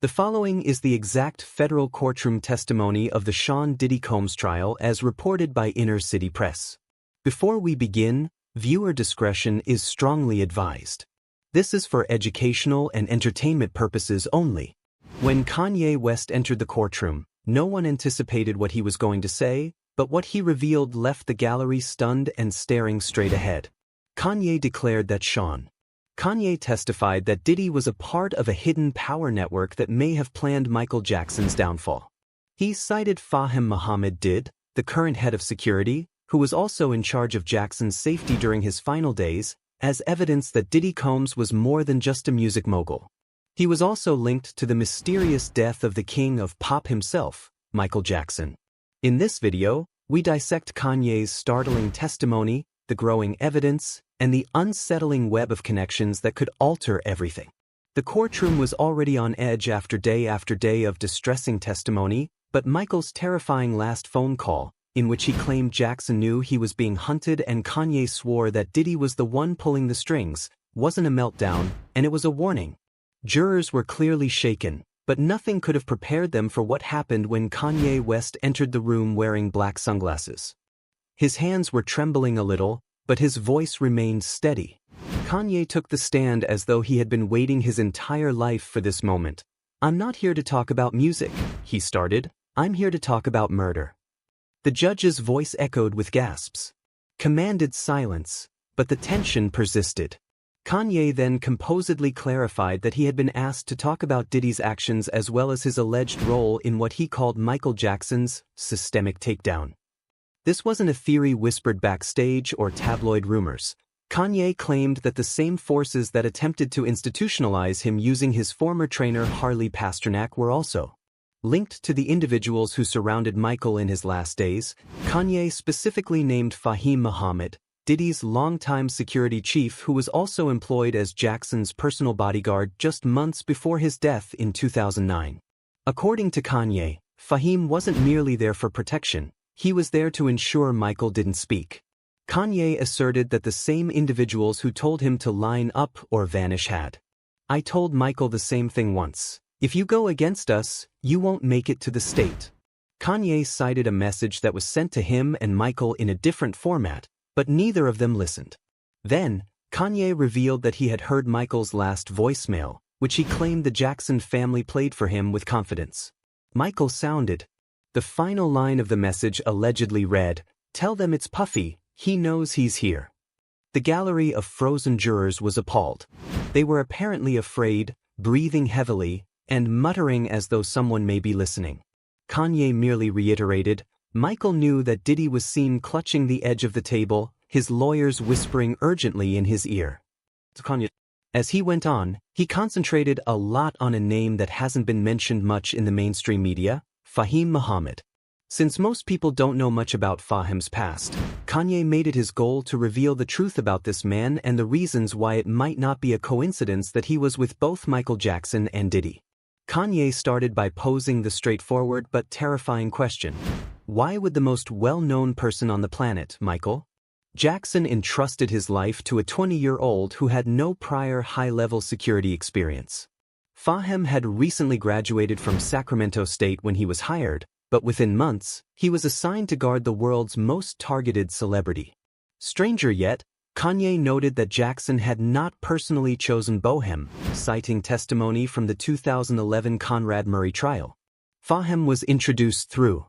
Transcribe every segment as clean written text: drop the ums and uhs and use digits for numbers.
The following is the exact federal courtroom testimony of the Sean Diddy Combs trial as reported by Inner City Press. Before we begin, viewer discretion is strongly advised. This is for educational and entertainment purposes only. When Kanye West entered the courtroom, no one anticipated what he was going to say, but what he revealed left the gallery stunned and staring straight ahead. Kanye declared that Kanye testified that Diddy was a part of a hidden power network that may have planned Michael Jackson's downfall. He cited Fahim Muhammad Did, the current head of security, who was also in charge of Jackson's safety during his final days, as evidence that Diddy Combs was more than just a music mogul. He was also linked to the mysterious death of the king of pop himself, Michael Jackson. In this video, we dissect Kanye's startling testimony, the growing evidence, and the unsettling web of connections that could alter everything. The courtroom was already on edge after day of distressing testimony, but Michael's terrifying last phone call, in which he claimed Jackson knew he was being hunted and Kanye swore that Diddy was the one pulling the strings, wasn't a meltdown, and it was a warning. Jurors were clearly shaken, but nothing could have prepared them for what happened when Kanye West entered the room wearing black sunglasses. His hands were trembling a little, but his voice remained steady. Kanye took the stand as though he had been waiting his entire life for this moment. "I'm not here to talk about music," he started. "I'm here to talk about murder." The judge's voice echoed with gasps. Commanded silence, but the tension persisted. Kanye then composedly clarified that he had been asked to talk about Diddy's actions as well as his alleged role in what he called Michael Jackson's systemic takedown. This wasn't a theory whispered backstage or tabloid rumors. Kanye claimed that the same forces that attempted to institutionalize him using his former trainer Harley Pasternak were also linked to the individuals who surrounded Michael in his last days. Kanye specifically named Fahim Muhammad, Diddy's longtime security chief who was also employed as Jackson's personal bodyguard just months before his death in 2009. According to Kanye, Fahim wasn't merely there for protection. He was there to ensure Michael didn't speak. Kanye asserted that the same individuals who told him to line up or vanish had. "I told Michael the same thing once. If you go against us, you won't make it to the state." Kanye cited a message that was sent to him and Michael in a different format, but neither of them listened. Then, Kanye revealed that he had heard Michael's last voicemail, which he claimed the Jackson family played for him with confidence. Michael sounded. The final line of the message allegedly read, "Tell them it's Puffy, he knows he's here." The gallery of frozen jurors was appalled. They were apparently afraid, breathing heavily, and muttering as though someone may be listening. Kanye merely reiterated, Michael knew that Diddy was seen clutching the edge of the table, his lawyers whispering urgently in his ear. As he went on, he concentrated a lot on a name that hasn't been mentioned much in the mainstream media, Fahim Muhammad. Since most people don't know much about Fahim's past, Kanye made it his goal to reveal the truth about this man and the reasons why it might not be a coincidence that he was with both Michael Jackson and Diddy. Kanye started by posing the straightforward but terrifying question. Why would the most well-known person on the planet, Michael Jackson, entrusted his life to a 20-year-old who had no prior high-level security experience? Fahim had recently graduated from Sacramento State when he was hired, but within months, he was assigned to guard the world's most targeted celebrity. Stranger yet, Kanye noted that Jackson had not personally chosen Bohem, citing testimony from the 2011 Conrad Murray trial. Fahim was introduced through.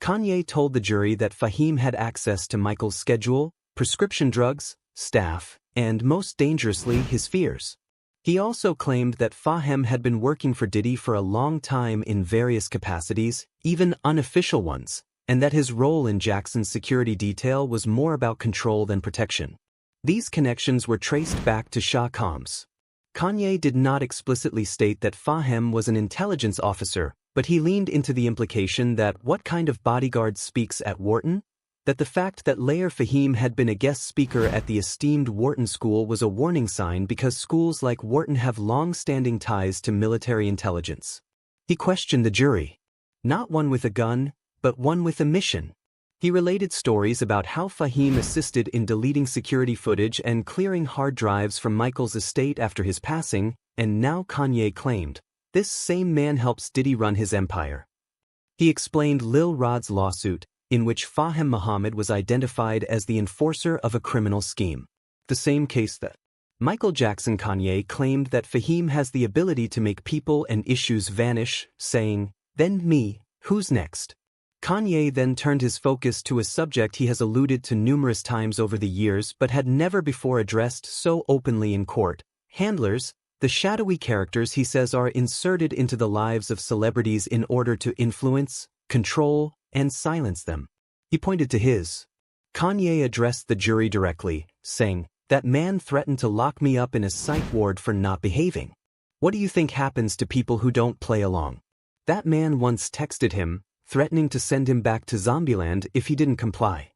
Kanye told the jury that Fahim had access to Michael's schedule, prescription drugs, staff, and most dangerously, his fears. He also claimed that Fahim had been working for Diddy for a long time in various capacities, even unofficial ones, and that his role in Jackson's security detail was more about control than protection. These connections were traced back to Shah Combs. Kanye did not explicitly state that Fahim was an intelligence officer, but he leaned into the implication that what kind of bodyguard speaks at Wharton? That the fact that Layer Fahim had been a guest speaker at the esteemed Wharton School was a warning sign because schools like Wharton have long-standing ties to military intelligence. He questioned the jury. Not one with a gun, but one with a mission. He related stories about how Fahim assisted in deleting security footage and clearing hard drives from Michael's estate after his passing, and now Kanye claimed, This same man helps Diddy run his empire. He explained Lil Rod's lawsuit, in which Fahim Muhammad was identified as the enforcer of a criminal scheme. The same case that Michael Jackson. Kanye claimed that Fahim has the ability to make people and issues vanish, saying, "Then me, who's next?" Kanye then turned his focus to a subject he has alluded to numerous times over the years but had never before addressed so openly in court: handlers, the shadowy characters he says are inserted into the lives of celebrities in order to influence, control, and silence them. He pointed to his. Kanye addressed the jury directly, saying, "That man threatened to lock me up in a psych ward for not behaving. What do you think happens to people who don't play along? That man once texted him, threatening to send him back to Zombieland if he didn't comply."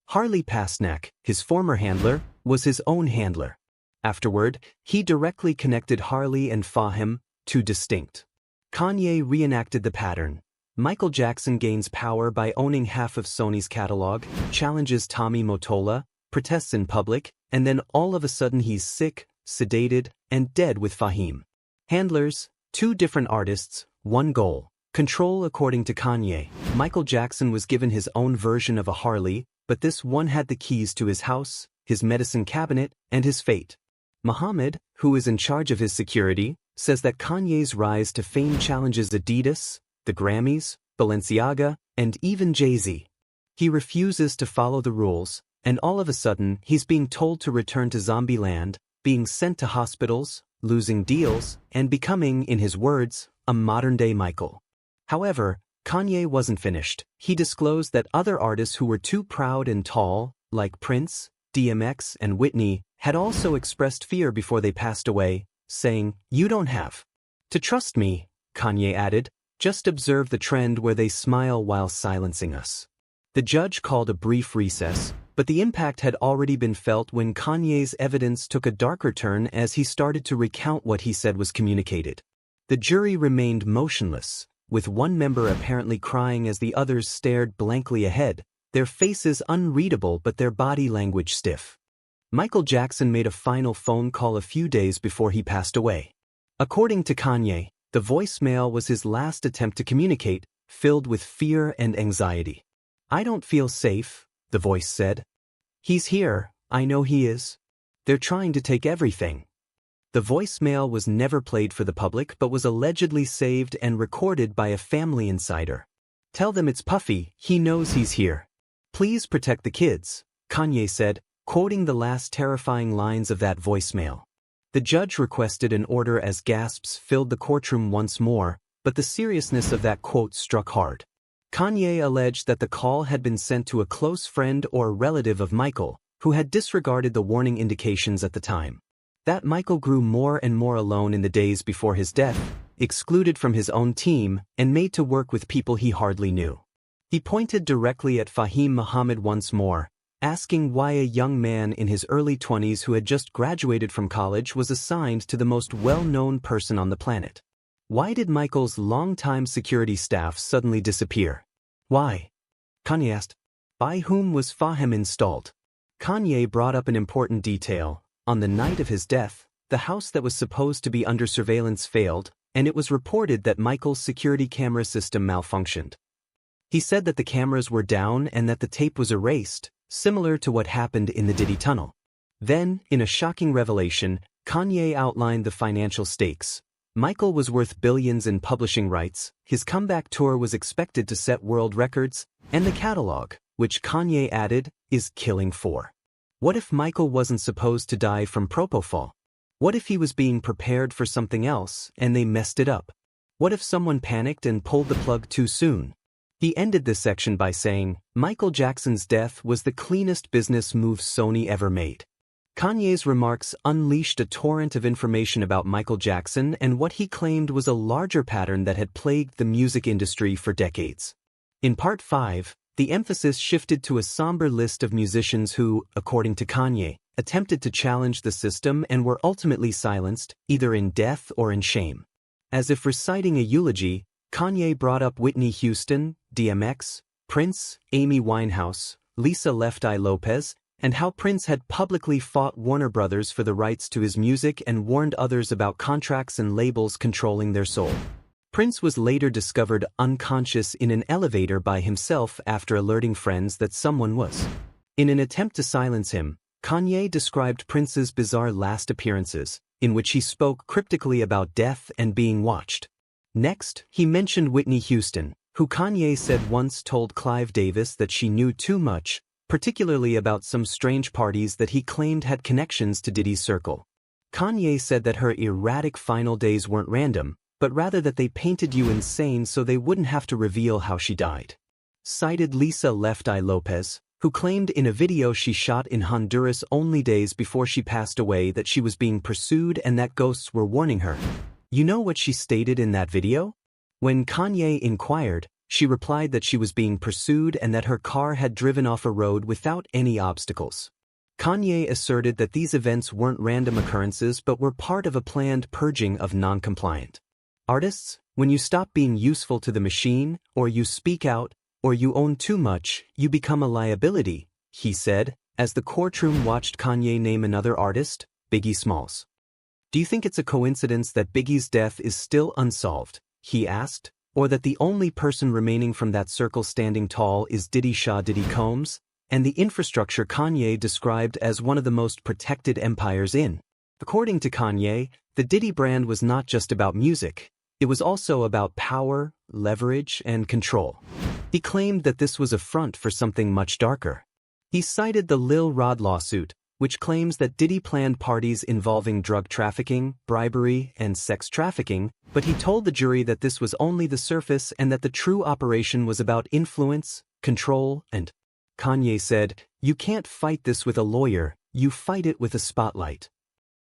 Harley Pasnak, his former handler, was his own handler. Afterward, he directly connected Harley and Fahim, two distinct. Kanye reenacted the pattern. Michael Jackson gains power by owning half of Sony's catalog, challenges Tommy Mottola, protests in public, and then all of a sudden he's sick, sedated, and dead with Fahim. Handlers, two different artists, one goal. Control. According to Kanye, Michael Jackson was given his own version of a Harley, but this one had the keys to his house, his medicine cabinet, and his fate. Muhammad, who is in charge of his security, says that Kanye's rise to fame challenges Adidas, the Grammys, Balenciaga, and even Jay-Z. He refuses to follow the rules, and all of a sudden he's being told to return to Zombieland, being sent to hospitals, losing deals, and becoming, in his words, a modern-day Michael. However, Kanye wasn't finished. He disclosed that other artists who were too proud and tall, like Prince, DMX, and Whitney, had also expressed fear before they passed away, saying, "You don't have to trust me," Kanye added. "Just observe the trend where they smile while silencing us." The judge called a brief recess, but the impact had already been felt when Kanye's evidence took a darker turn as he started to recount what he said was communicated. The jury remained motionless, with one member apparently crying as the others stared blankly ahead, their faces unreadable but their body language stiff. Michael Jackson made a final phone call a few days before he passed away. According to Kanye, the voicemail was his last attempt to communicate, filled with fear and anxiety. "I don't feel safe," the voice said. "He's here, I know he is. They're trying to take everything." The voicemail was never played for the public but was allegedly saved and recorded by a family insider. "Tell them it's Puffy, he knows he's here. Please protect the kids," Kanye said, quoting the last terrifying lines of that voicemail. The judge requested an order as gasps filled the courtroom once more, but the seriousness of that quote struck hard. Kanye alleged that the call had been sent to a close friend or relative of Michael, who had disregarded the warning indications at the time. That Michael grew more and more alone in the days before his death, excluded from his own team, and made to work with people he hardly knew. He pointed directly at Fahim Muhammad once more, asking why a young man in his early 20s who had just graduated from college was assigned to the most well-known person on the planet. Why did Michael's longtime security staff suddenly disappear? Why? Kanye asked. By whom was Fahim installed? Kanye brought up an important detail. On the night of his death, the house that was supposed to be under surveillance failed, and it was reported that Michael's security camera system malfunctioned. He said that the cameras were down and that the tape was erased, similar to what happened in the Diddy tunnel. Then, in a shocking revelation, Kanye outlined the financial stakes. Michael was worth billions in publishing rights, his comeback tour was expected to set world records, and the catalog, which Kanye added, is killing for. What if Michael wasn't supposed to die from propofol? What if he was being prepared for something else and they messed it up? What if someone panicked and pulled the plug too soon? He ended this section by saying, Michael Jackson's death was the cleanest business move Sony ever made. Kanye's remarks unleashed a torrent of information about Michael Jackson and what he claimed was a larger pattern that had plagued the music industry for decades. In Part 5, the emphasis shifted to a somber list of musicians who, according to Kanye, attempted to challenge the system and were ultimately silenced, either in death or in shame. As if reciting a eulogy, Kanye brought up Whitney Houston, DMX, Prince, Amy Winehouse, Lisa Left Eye Lopez, and how Prince had publicly fought Warner Brothers for the rights to his music and warned others about contracts and labels controlling their soul. Prince was later discovered unconscious in an elevator by himself after alerting friends that someone was. In an attempt to silence him, Kanye described Prince's bizarre last appearances, in which he spoke cryptically about death and being watched. Next, he mentioned Whitney Houston, who Kanye said once told Clive Davis that she knew too much, particularly about some strange parties that he claimed had connections to Diddy's circle. Kanye said that her erratic final days weren't random, but rather that they painted you insane so they wouldn't have to reveal how she died. Cited Lisa Left Eye Lopez, who claimed in a video she shot in Honduras only days before she passed away that she was being pursued and that ghosts were warning her. You know what she stated in that video? When Kanye inquired, she replied that she was being pursued and that her car had driven off a road without any obstacles. Kanye asserted that these events weren't random occurrences but were part of a planned purging of non-compliant artists. When you stop being useful to the machine, or you speak out, or you own too much, you become a liability, he said, as the courtroom watched Kanye name another artist, Biggie Smalls. Do you think it's a coincidence that Biggie's death is still unsolved, he asked, or that the only person remaining from that circle standing tall is Diddy Diddy Combs, and the infrastructure Kanye described as one of the most protected empires in? According to Kanye, the Diddy brand was not just about music, it was also about power, leverage, and control. He claimed that this was a front for something much darker. He cited the Lil Rod lawsuit, which claims that Diddy planned parties involving drug trafficking, bribery, and sex trafficking, but he told the jury that this was only the surface and that the true operation was about influence, control, and Kanye said, "You can't fight this with a lawyer, you fight it with a spotlight."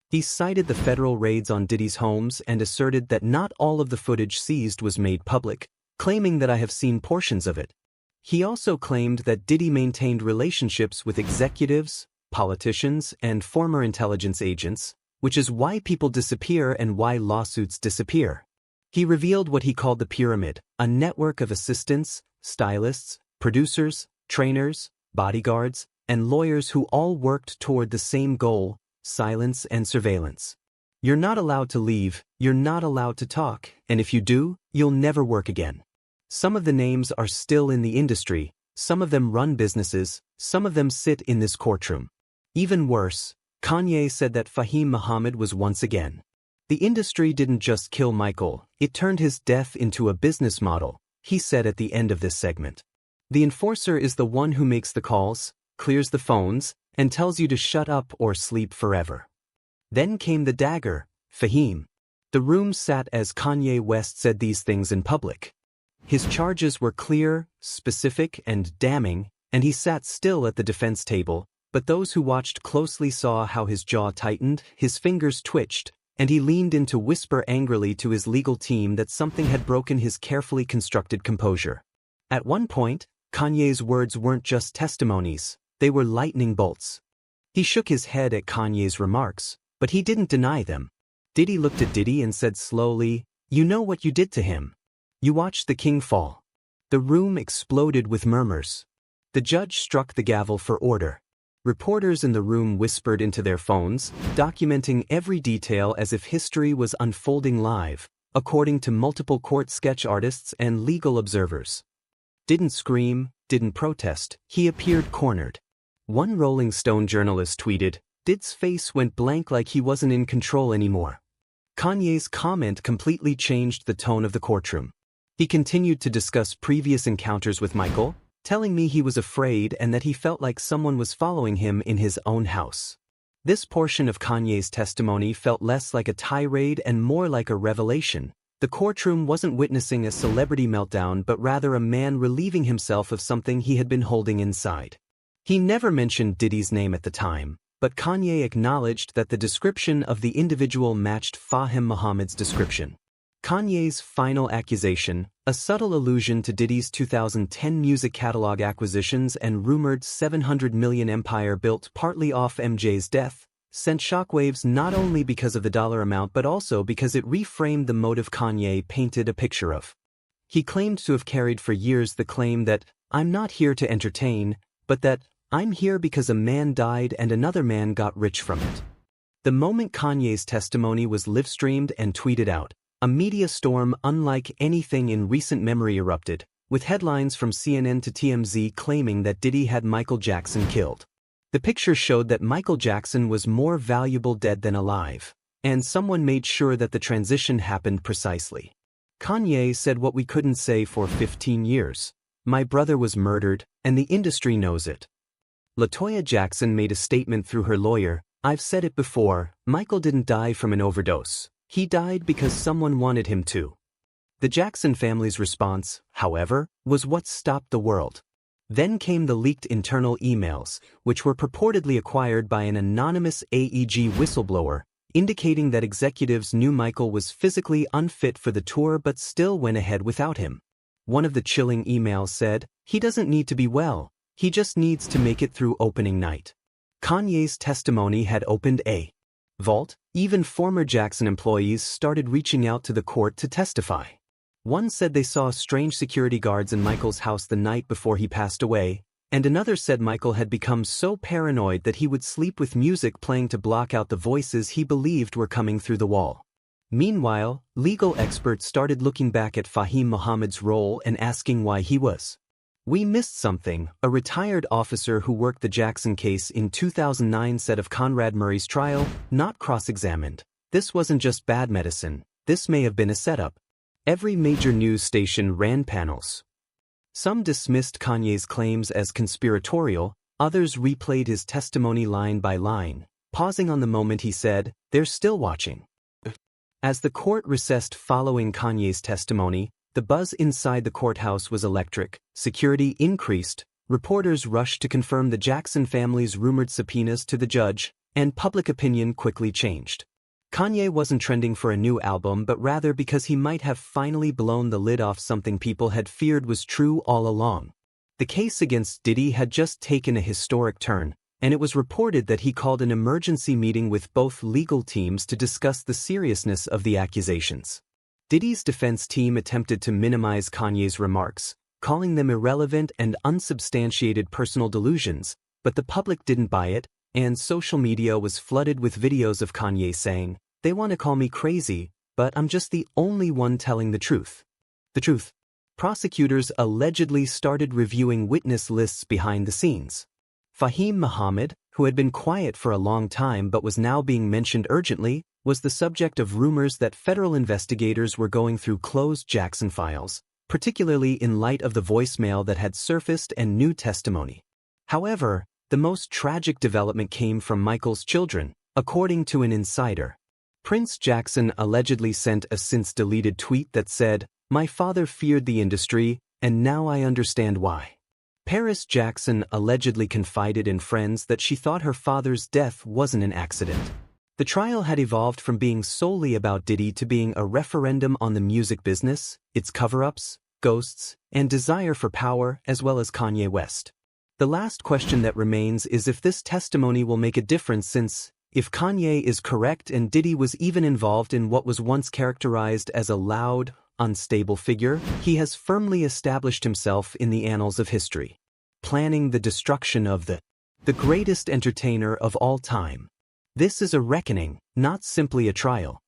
He cited the federal raids on Diddy's homes and asserted that not all of the footage seized was made public, claiming that I have seen portions of it. He also claimed that Diddy maintained relationships with executives, politicians, and former intelligence agents, which is why people disappear and why lawsuits disappear. He revealed what he called the pyramid, a network of assistants, stylists, producers, trainers, bodyguards, and lawyers who all worked toward the same goal: silence and surveillance. You're not allowed to leave, you're not allowed to talk, and if you do, you'll never work again. Some of the names are still in the industry, some of them run businesses, some of them sit in this courtroom. Even worse, Kanye said that Fahim Muhammad was once again. The industry didn't just kill Michael, it turned his death into a business model, he said at the end of this segment. The enforcer is the one who makes the calls, clears the phones, and tells you to shut up or sleep forever. Then came the dagger, Fahim. The room sat as Kanye West said these things in public. His charges were clear, specific, and damning, and he sat still at the defense table, but those who watched closely saw how his jaw tightened, his fingers twitched, and he leaned in to whisper angrily to his legal team that something had broken his carefully constructed composure. At one point, Kanye's words weren't just testimonies, they were lightning bolts. He shook his head at Kanye's remarks, but he didn't deny them. Diddy looked at Diddy and said slowly, "You know what you did to him. You watched the king fall." The room exploded with murmurs. The judge struck the gavel for order. Reporters in the room whispered into their phones, documenting every detail as if history was unfolding live, according to multiple court sketch artists and legal observers. Didn't scream, didn't protest, he appeared cornered. One Rolling Stone journalist tweeted, "Did's face went blank like he wasn't in control anymore." Kanye's comment completely changed the tone of the courtroom. He continued to discuss previous encounters with Michael, telling me he was afraid and that he felt like someone was following him in his own house. This portion of Kanye's testimony felt less like a tirade and more like a revelation. The courtroom wasn't witnessing a celebrity meltdown but rather a man relieving himself of something he had been holding inside. He never mentioned Diddy's name at the time, but Kanye acknowledged that the description of the individual matched Fahim Muhammad's description. Kanye's final accusation, a subtle allusion to Diddy's 2010 music catalog acquisitions and rumored $700 million empire built partly off MJ's death, sent shockwaves not only because of the dollar amount but also because it reframed the motive Kanye painted a picture of. He claimed to have carried for years the claim that, "I'm not here to entertain, but that I'm here because a man died and another man got rich from it. The moment Kanye's testimony was live-streamed and tweeted out, a media storm unlike anything in recent memory erupted, with headlines from CNN to TMZ claiming that Diddy had Michael Jackson killed. The picture showed that Michael Jackson was more valuable dead than alive, and someone made sure that the transition happened precisely. Kanye said what we couldn't say for 15 years. My brother was murdered, and the industry knows it. LaToya Jackson made a statement through her lawyer, I've said it before, Michael didn't die from an overdose. He died because someone wanted him to. The Jackson family's response, however, was what stopped the world. Then came the leaked internal emails, which were purportedly acquired by an anonymous AEG whistleblower, indicating that executives knew Michael was physically unfit for the tour but still went ahead without him. One of the chilling emails said, he doesn't need to be well, he just needs to make it through opening night. Kanye's testimony had opened a vault. Even former Jackson employees started reaching out to the court to testify. One said they saw strange security guards in Michael's house the night before he passed away, and another said Michael had become so paranoid that he would sleep with music playing to block out the voices he believed were coming through the wall. Meanwhile, legal experts started looking back at Fahim Muhammad's role and asking why he was. We missed something, a retired officer who worked the Jackson case in 2009 said of Conrad Murray's trial, not cross-examined. This wasn't just bad medicine, this may have been a setup. Every major news station ran panels. Some dismissed Kanye's claims as conspiratorial, others replayed his testimony line by line, pausing on the moment he said, they're still watching. As the court recessed following Kanye's testimony, the buzz inside the courthouse was electric, security increased, reporters rushed to confirm the Jackson family's rumored subpoenas to the judge, and public opinion quickly changed. Kanye wasn't trending for a new album but rather because he might have finally blown the lid off something people had feared was true all along. The case against Diddy had just taken a historic turn, and it was reported that he called an emergency meeting with both legal teams to discuss the seriousness of the accusations. Diddy's defense team attempted to minimize Kanye's remarks, calling them irrelevant and unsubstantiated personal delusions, but the public didn't buy it, and social media was flooded with videos of Kanye saying, they want to call me crazy, but I'm just the only one telling the truth. The truth. Prosecutors allegedly started reviewing witness lists behind the scenes. Fahim Muhammad, who had been quiet for a long time but was now being mentioned urgently, was the subject of rumors that federal investigators were going through closed Jackson files, particularly in light of the voicemail that had surfaced and new testimony. However, the most tragic development came from Michael's children, according to an insider. Prince Jackson allegedly sent a since-deleted tweet that said, "My father feared the industry, and now I understand why." Paris Jackson allegedly confided in friends that she thought her father's death wasn't an accident. The trial had evolved from being solely about Diddy to being a referendum on the music business, its cover-ups, ghosts, and desire for power, as well as Kanye West. The last question that remains is if this testimony will make a difference since, if Kanye is correct and Diddy was even involved in what was once characterized as a loud, unstable figure, he has firmly established himself in the annals of history, planning the destruction of the greatest entertainer of all time. This is a reckoning, not simply a trial.